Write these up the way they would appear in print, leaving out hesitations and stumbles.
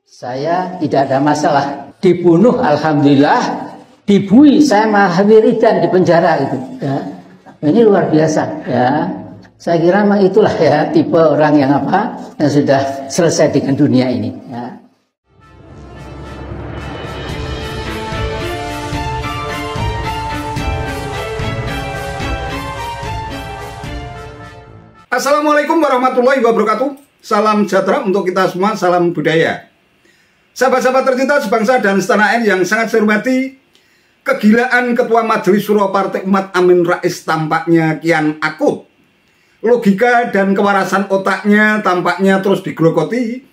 Saya tidak ada masalah. Dibunuh alhamdulillah, dibui saya malah wiridan di penjara itu. Ya. Ini luar biasa. Ya. Saya kira memang itulah ya tipe orang yang yang sudah selesai dengan dunia ini. Ya. Assalamualaikum warahmatullahi wabarakatuh. Salam sejahtera untuk kita semua, salam budaya. Sahabat-sahabat tercinta sebangsa dan setanah air yang sangat saya hormati, kegilaan Ketua Majelis Syuro Partai Umat Amin Rais tampaknya kian akut. Logika dan kewarasan otaknya tampaknya terus digerogoti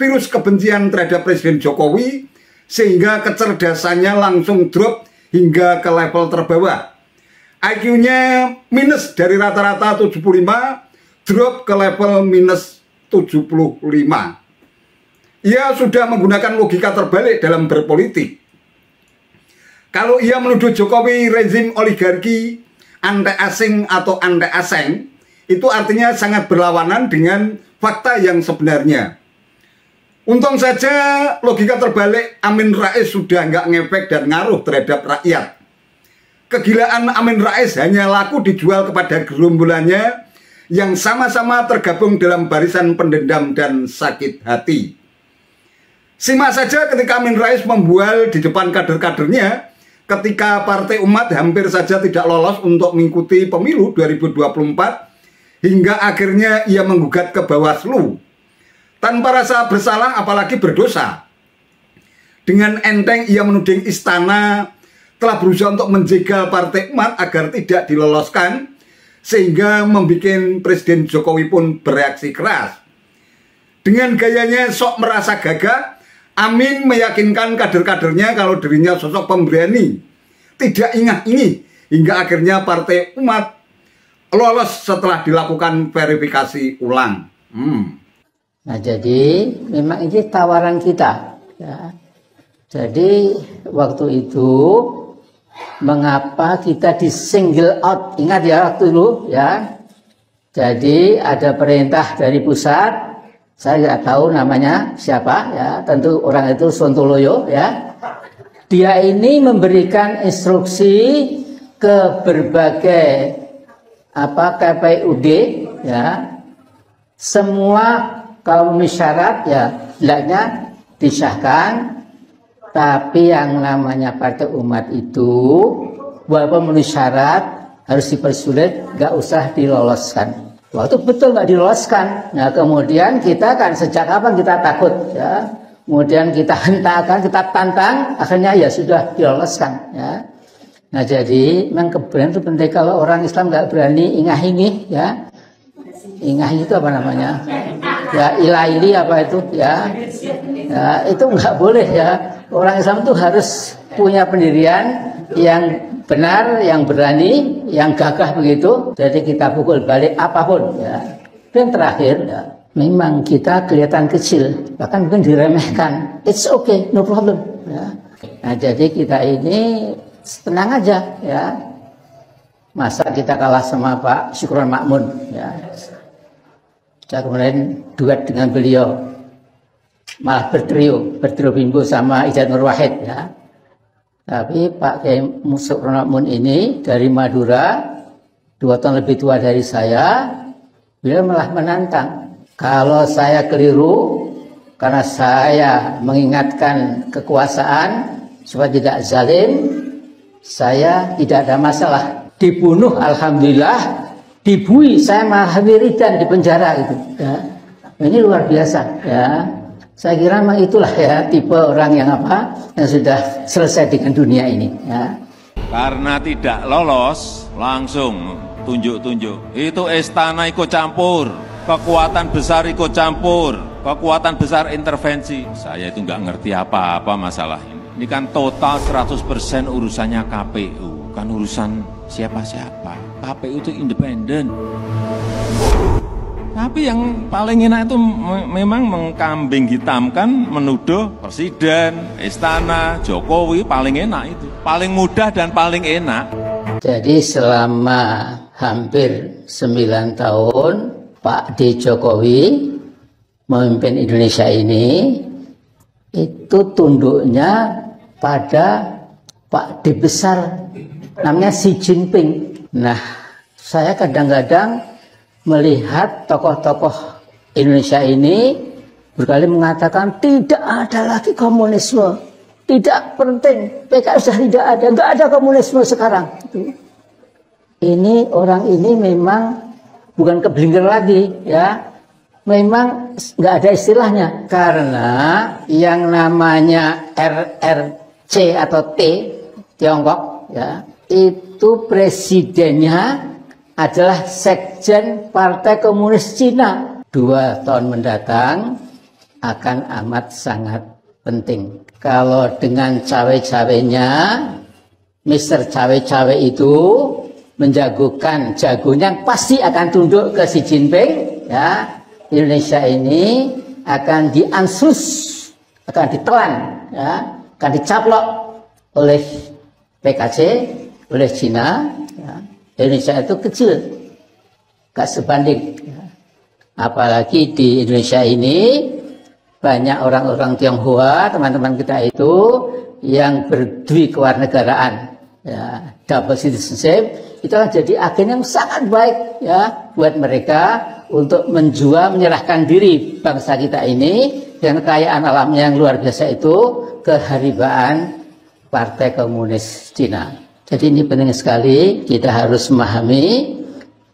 virus kebencian terhadap Presiden Jokowi, sehingga kecerdasannya langsung drop hingga ke level terbawah. IQ-nya minus dari rata-rata 75, drop ke level minus 75. Ia sudah menggunakan logika terbalik dalam berpolitik. Kalau ia menuduh Jokowi rezim oligarki, anti asing atau anti asing, itu artinya sangat berlawanan dengan fakta yang sebenarnya. Untung saja logika terbalik Amin Rais sudah nggak ngefek dan ngaruh terhadap rakyat. Kegilaan Amin Rais hanya laku dijual kepada gerombolannya yang sama-sama tergabung dalam barisan pendendam dan sakit hati. Simak saja ketika Amin Rais membual di depan kader-kadernya ketika Partai Umat hampir saja tidak lolos untuk mengikuti pemilu 2024 hingga akhirnya ia menggugat ke Bawaslu tanpa rasa bersalah apalagi berdosa. Dengan enteng ia menuding istana telah berusaha untuk menjegal Partai Umat agar tidak diloloskan, sehingga membuat Presiden Jokowi pun bereaksi keras. Dengan gayanya sok merasa gagah, Amin meyakinkan kader-kadernya kalau dirinya sosok pemberani, tidak ingat-ingi, hingga akhirnya Partai Umat lolos setelah dilakukan verifikasi ulang. Nah, jadi memang ini tawaran kita. Ya. Jadi waktu itu mengapa kita di single out? Ingat ya waktu dulu ya. Jadi ada perintah dari pusat. Saya nggak tahu namanya siapa ya. Tentu orang itu Sontoloyo ya. Dia ini memberikan instruksi ke berbagai KPUD ya. Semua kalau memenuhi syarat ya hendaknya disahkan. Tapi yang namanya Partai Umat itu walaupun memenuhi syarat harus dipersulit, nggak usah diloloskan. Waktu betul nggak diloloskan. Nah kemudian kita kan sejak kapan kita takut ya. Kemudian kita hentakan, kita tantang, akhirnya ya sudah diloloskan ya. Nah jadi memang keberanian itu penting. Kalau orang Islam nggak berani ingah-ingih ya. Ingah-ingih itu apa namanya? Ya ilah-ili apa itu ya. Ya itu nggak boleh ya. Orang Islam itu harus punya pendirian yang benar, yang berani, yang gagah begitu. Jadi kita pukul balik apapun ya. Dan terakhir ya, memang kita kelihatan kecil, bahkan mungkin diremehkan. It's okay, no problem ya. Nah jadi kita ini tenang aja ya. Masa kita kalah sama Pak Syukron Makmun ya. Saya kemarin duet dengan beliau, malah bertrio bimbo sama Ijat Nur Wahid ya. Tapi Pak Kiai Syukron Makmun ini dari Madura, 2 tahun lebih tua dari saya, beliau malah menantang. Kalau saya keliru, karena saya mengingatkan kekuasaan supaya tidak zalim, saya tidak ada masalah. Dibunuh alhamdulillah, dibui saya malah wiridan di penjara itu. Ya. Ini luar biasa ya. Saya kira memang itulah ya tipe orang yang yang sudah selesai dengan dunia ini ya. Karena tidak lolos langsung tunjuk-tunjuk. Itu istana ikut campur, kekuatan besar ikut campur, kekuatan besar intervensi. Saya itu nggak ngerti apa-apa masalah ini. Ini kan total 100% urusannya KPU, kan urusan siapa-siapa. KPU itu independen. Tapi yang paling enak itu memang mengkambing hitamkan, menuduh Presiden, Istana, Jokowi paling enak itu. Paling mudah dan paling enak. Jadi selama hampir 9 tahun Pak D. Jokowi memimpin Indonesia ini, itu tunduknya pada Pak D besar namanya Xi Jinping. Nah, saya kadang-kadang melihat tokoh-tokoh Indonesia ini berkali mengatakan tidak ada lagi komunisme, tidak penting, PKI sudah tidak ada, nggak ada komunisme sekarang. Ini orang ini memang bukan keblinger lagi, ya. Memang nggak ada istilahnya, karena yang namanya RRC atau T Tiongkok, ya, itu presidennya adalah Sekjen Partai Komunis Cina. 2 tahun mendatang akan amat sangat penting. Kalau dengan cawe-cawenya, Mr. Cawe-cawe itu menjagokan jagonya pasti akan tunduk ke Xi Jinping, ya. Indonesia ini akan diansus, akan ditelan, ya, akan dicaplok oleh PKC, oleh Cina. Ya. Indonesia itu kecil, gak sebanding. Ya. Apalagi di Indonesia ini banyak orang-orang Tionghoa, teman-teman kita itu yang berdui kewarganegaraan, ya, double citizenship. Itu akan jadi agen yang sangat baik, ya, buat mereka untuk menjual, menyerahkan diri bangsa kita ini dengan kekayaan alamnya yang luar biasa itu ke haribaan Partai Komunis Cina. Jadi ini penting sekali, kita harus memahami.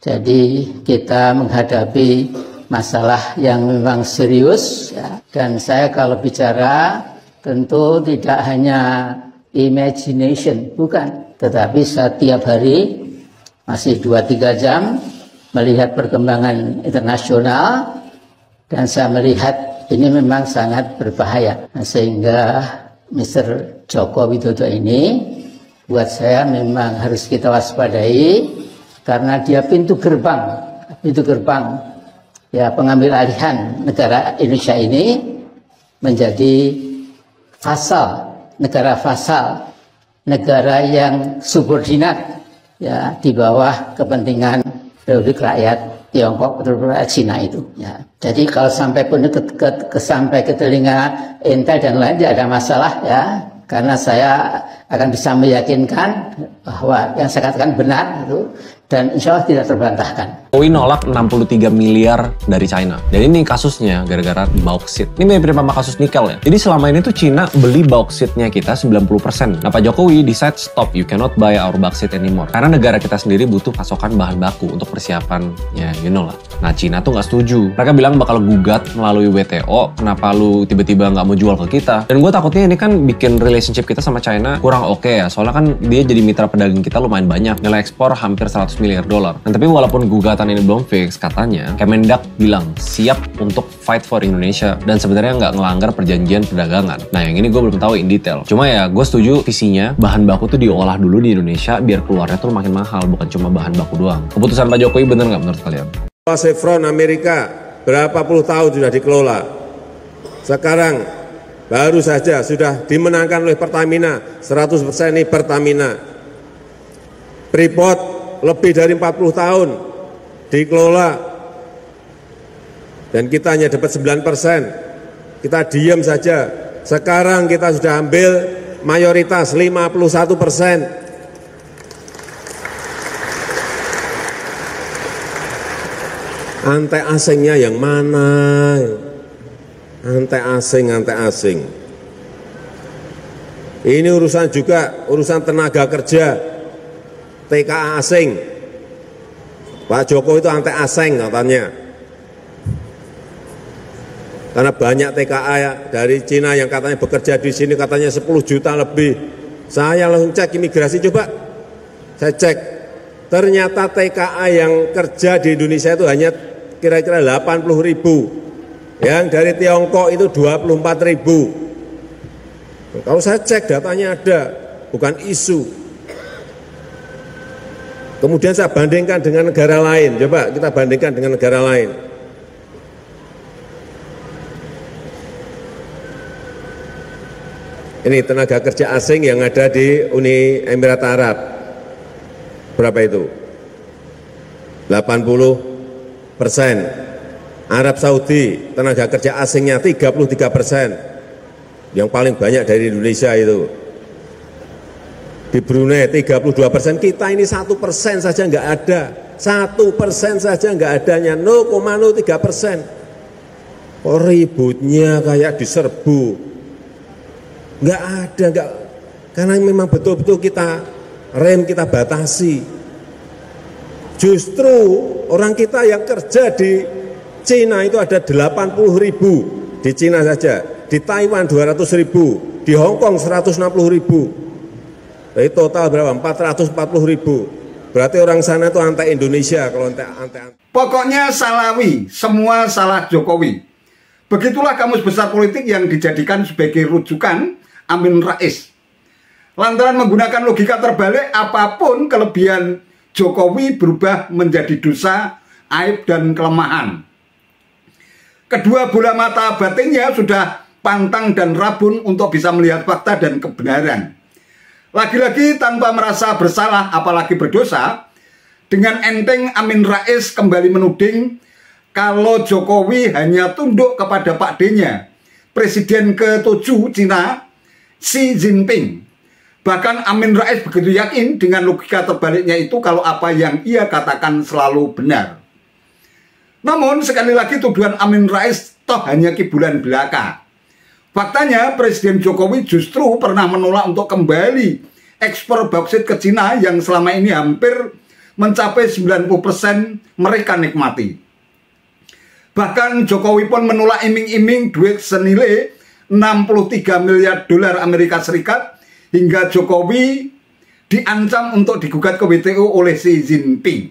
Jadi kita menghadapi masalah yang memang serius, ya. Dan saya kalau bicara tentu tidak hanya imagination, bukan, tetapi setiap hari masih 2-3 jam melihat perkembangan internasional, dan saya melihat ini memang sangat berbahaya. Nah, sehingga Mr. Joko Widodo ini buat saya memang harus kita waspadai, karena dia pintu gerbang ya pengambil alihan negara Indonesia ini menjadi negara vasal, negara yang subordinat, ya, di bawah kepentingan Republik Rakyat Tiongkok, Republik Rakyat Cina itu, ya. Jadi kalau sampai pun sampai ke telinga Intel dan lain tidak ada masalah, ya, karena saya akan bisa meyakinkan bahwa yang saya katakan benar itu, dan insya Allah tidak terbantahkan. Jokowi nolak 63 miliar dari China. Dan ini kasusnya gara-gara bauksit. Ini mirip sama kasus nikel ya. Jadi selama ini tuh China beli bauksitnya kita 90%. Nah, Pak Jokowi decide stop, you cannot buy our bauxite anymore. Karena negara kita sendiri butuh pasokan bahan baku untuk persiapannya, you know lah. Nah, China tuh nggak setuju. Mereka bilang bakal gugat melalui WTO, kenapa lu tiba-tiba nggak mau jual ke kita. Dan gue takutnya ini kan bikin relationship kita sama China kurang oke ya. Soalnya kan dia jadi mitra pedagang kita lumayan banyak. Nilai ekspor hampir 100 miliar dolar. Nah, tapi walaupun gugatan ini belum fix, katanya Kemendak bilang siap untuk fight for Indonesia dan sebenarnya nggak ngelanggar perjanjian perdagangan. Nah, yang ini gue belum tahu in detail. Cuma ya gue setuju visinya bahan baku tuh diolah dulu di Indonesia biar keluarnya tuh makin mahal, bukan cuma bahan baku doang. Keputusan Pak Jokowi bener nggak menurut kalian? Chevron Amerika berapa puluh tahun sudah dikelola. Sekarang baru saja sudah dimenangkan oleh Pertamina, 100% ini Pertamina. Freeport lebih dari 40 tahun dikelola dan kita hanya dapat 9%. Kita diam saja. Sekarang kita sudah ambil mayoritas 51%. Antek asingnya yang mana? Antek asing. Ini urusan juga urusan tenaga kerja. TKA asing. Pak Jokowi itu antek asing katanya. Karena banyak TKA ya, dari Cina yang katanya bekerja di sini katanya 10 juta lebih. Saya langsung cek imigrasi, coba. Saya cek. Ternyata TKA yang kerja di Indonesia itu hanya kira-kira 80 ribu. Yang dari Tiongkok itu 24 ribu. Kalau saya cek datanya ada, bukan isu. Kemudian saya bandingkan dengan negara lain. Coba kita bandingkan dengan negara lain. Ini tenaga kerja asing yang ada di Uni Emirat Arab. Berapa itu? 80%. Arab Saudi, tenaga kerja asingnya 33%. yang paling banyak dari Indonesia itu. Di Brunei 32%, kita ini 1% saja nggak ada. 1% saja nggak adanya, 0,03%. Oh, ributnya kayak diserbu. Nggak ada, nggak. Karena memang betul-betul kita rem, kita batasi. Justru orang kita yang kerja di Cina itu ada 80.000 di Cina saja, di Taiwan 200.000, di Hong Kong 160.000. Jadi total berapa? 440.000. Berarti orang sana itu anti Indonesia kalau anti. Pokoknya salawi, semua salah Jokowi. Begitulah Kamus Besar Politik yang dijadikan sebagai rujukan Amin Rais. Lantaran menggunakan logika terbalik, apapun kelebihan Jokowi berubah menjadi dosa, aib, dan kelemahan. Kedua bola mata batinnya sudah pantang dan rabun untuk bisa melihat fakta dan kebenaran. Lagi-lagi tanpa merasa bersalah apalagi berdosa, dengan enteng Amin Rais kembali menuding kalau Jokowi hanya tunduk kepada Pak D-nya, Presiden ke-7 Cina, Xi Jinping. Bahkan Amin Rais begitu yakin dengan logika terbaliknya itu kalau apa yang ia katakan selalu benar. Namun sekali lagi tuduhan Amin Rais toh hanya kibulan belaka. Faktanya Presiden Jokowi justru pernah menolak untuk kembali ekspor bauksit ke Cina yang selama ini hampir mencapai 90% mereka nikmati. Bahkan Jokowi pun menolak iming-iming duit senilai 63 miliar dolar Amerika Serikat hingga Jokowi diancam untuk digugat ke WTO oleh Xi Jinping.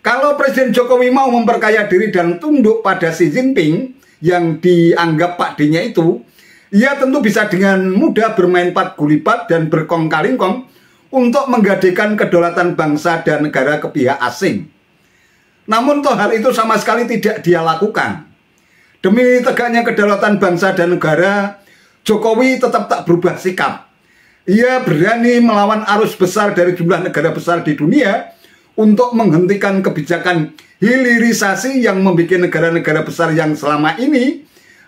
Kalau Presiden Jokowi mau memperkaya diri dan tunduk pada Xi Jinping yang dianggap Pak D-nya itu, ia tentu bisa dengan mudah bermain pat gulipat dan berkong-kalingkong untuk menggadekan kedaulatan bangsa dan negara ke pihak asing. Namun toh hal itu sama sekali tidak dia lakukan. Demi tegaknya kedaulatan bangsa dan negara, Jokowi tetap tak berubah sikap. Ia berani melawan arus besar dari jumlah negara besar di dunia untuk menghentikan kebijakan hilirisasi yang membuat negara-negara besar yang selama ini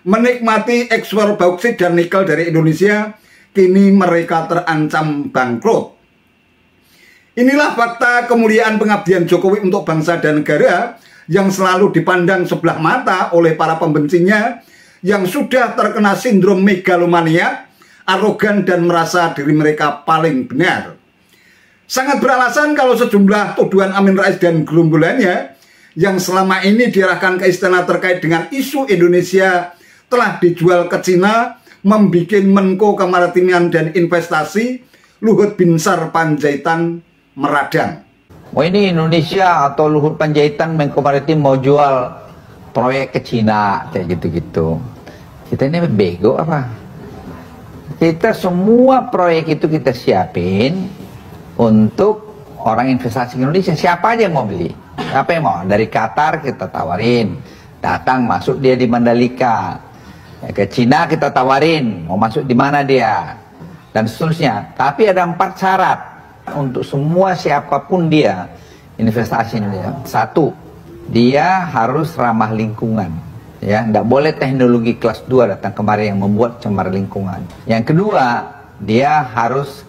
menikmati ekspor bauksit dan nikel dari Indonesia, kini mereka terancam bangkrut. Inilah fakta kemuliaan pengabdian Jokowi untuk bangsa dan negara yang selalu dipandang sebelah mata oleh para pembencinya yang sudah terkena sindrom megalomania, arogan dan merasa diri mereka paling benar. Sangat beralasan kalau sejumlah tuduhan Amin Rais dan gerombolannya yang selama ini diarahkan ke istana terkait dengan isu Indonesia telah dijual ke Cina, membuat Menko Kemaritiman dan Investasi Luhut Binsar Panjaitan meradang. Oh, ini Indonesia atau Luhut Panjaitan Menko Maritim mau jual proyek ke Cina kayak gitu-gitu. Kita ini bego apa? Kita semua proyek itu kita siapin untuk orang investasi Indonesia. Siapa aja yang mau beli? Apa yang mau? Dari Qatar kita tawarin, datang masuk dia di Mandalika. Ke Cina kita tawarin, mau masuk di mana dia, dan seterusnya. Tapi ada 4 syarat untuk semua siapapun dia investasi Indonesia. 1, dia harus ramah lingkungan. Ya, tidak boleh teknologi kelas 2 datang kemari yang membuat cemar lingkungan. Yang kedua, dia harus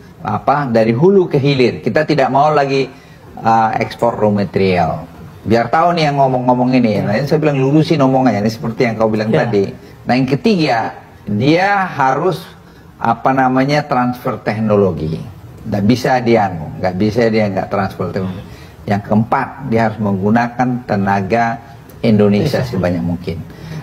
dari hulu ke hilir. Kita tidak mau lagi ekspor raw material. Biar tahu nih yang ngomong-ngomong ini. Nah, ini saya bilang lurusin omongannya. Ini seperti yang kau bilang tadi. Nah, yang ketiga, dia harus transfer teknologi. Nggak bisa dia nggak transfer teknologi. Yang keempat, dia harus menggunakan tenaga Indonesia sebanyak mungkin.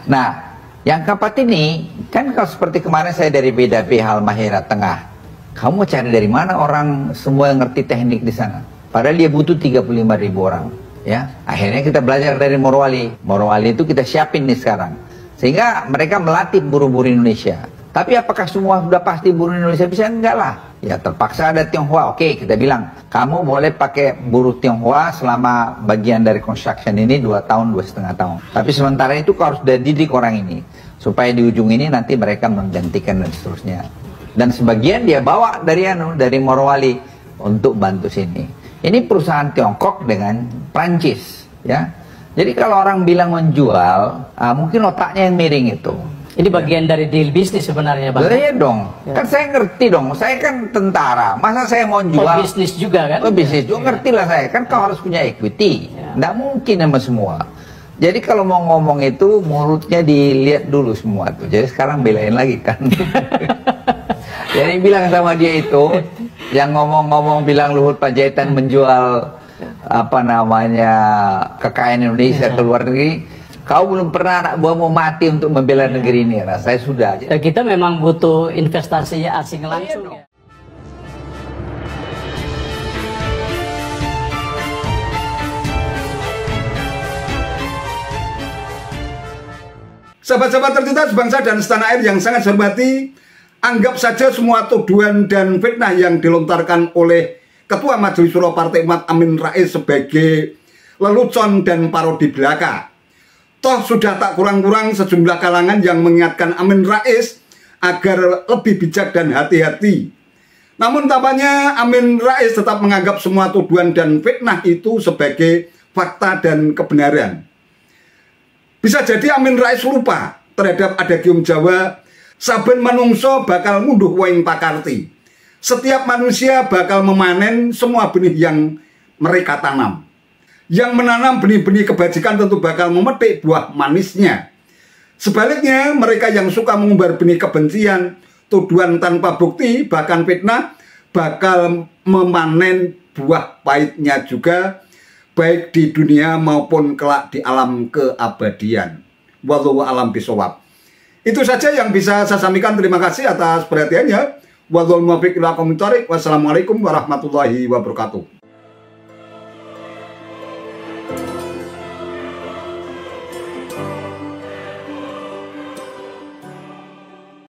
Nah, yang keempat ini kan kalau seperti kemarin saya dari BDP Halmahera Tengah. Kamu cari dari mana orang semua yang ngerti teknik di sana? Padahal dia butuh 35.000 orang. Ya, akhirnya kita belajar dari Morowali. Morowali itu kita siapin nih sekarang. Sehingga mereka melatih buruh-buruh Indonesia. Tapi apakah semua sudah pasti buruh Indonesia bisa? Enggak lah. Ya terpaksa ada Tionghoa. Oke, kita bilang, kamu boleh pakai buruh Tionghoa selama bagian dari construction ini 2 tahun, 2,5 tahun. Tapi sementara itu kau harus didik orang ini. Supaya di ujung ini nanti mereka menggantikan dan seterusnya. Dan sebagian dia bawa dari Morowali untuk bantu sini. Ini perusahaan Tiongkok dengan Prancis, ya. Jadi kalau orang bilang menjual, mungkin otaknya yang miring itu. Ini bagian dari deal bisnis sebenarnya, Bang. Iya dong, kan saya ngerti dong, saya kan tentara, masa saya mau jual bisnis juga kan? Bisnis juga ngerti lah saya, kan kau harus punya equity, nggak mungkin sama semua. Jadi kalau mau ngomong itu mulutnya dilihat dulu semua tuh, jadi sekarang belain lagi kan. Jadi bilang sama dia itu, yang ngomong-ngomong bilang Luhut Panjaitan menjual apa namanya kekayaan Indonesia ke luar negeri, kau belum pernah anak buah mau mati untuk membela negeri ini. Nah, saya sudah. Ya, kita memang butuh investasi asing langsung. Ya. Sahabat-sahabat tercinta sebangsa dan setanah air yang sangat saya hormati, anggap saja semua tuduhan dan fitnah yang dilontarkan oleh Ketua Majelis Syuro Partai Umat Amin Rais sebagai lelucon dan parodi belaka. Toh sudah tak kurang-kurang sejumlah kalangan yang mengingatkan Amin Rais agar lebih bijak dan hati-hati. Namun tampaknya Amin Rais tetap menganggap semua tuduhan dan fitnah itu sebagai fakta dan kebenaran. Bisa jadi Amin Rais lupa terhadap adagium Jawa, saben manungso bakal munduh waing pakarti. Setiap manusia bakal memanen semua benih yang mereka tanam. Yang menanam benih-benih kebajikan tentu bakal memetik buah manisnya. Sebaliknya, mereka yang suka mengumbar benih kebencian, tuduhan tanpa bukti, bahkan fitnah, bakal memanen buah pahitnya juga, baik di dunia maupun kelak di alam keabadian. Wallahu a'lam bishawab. Itu saja yang bisa saya sampaikan. Terima kasih atas perhatiannya. Wassalamualaikum warahmatullahi wabarakatuh.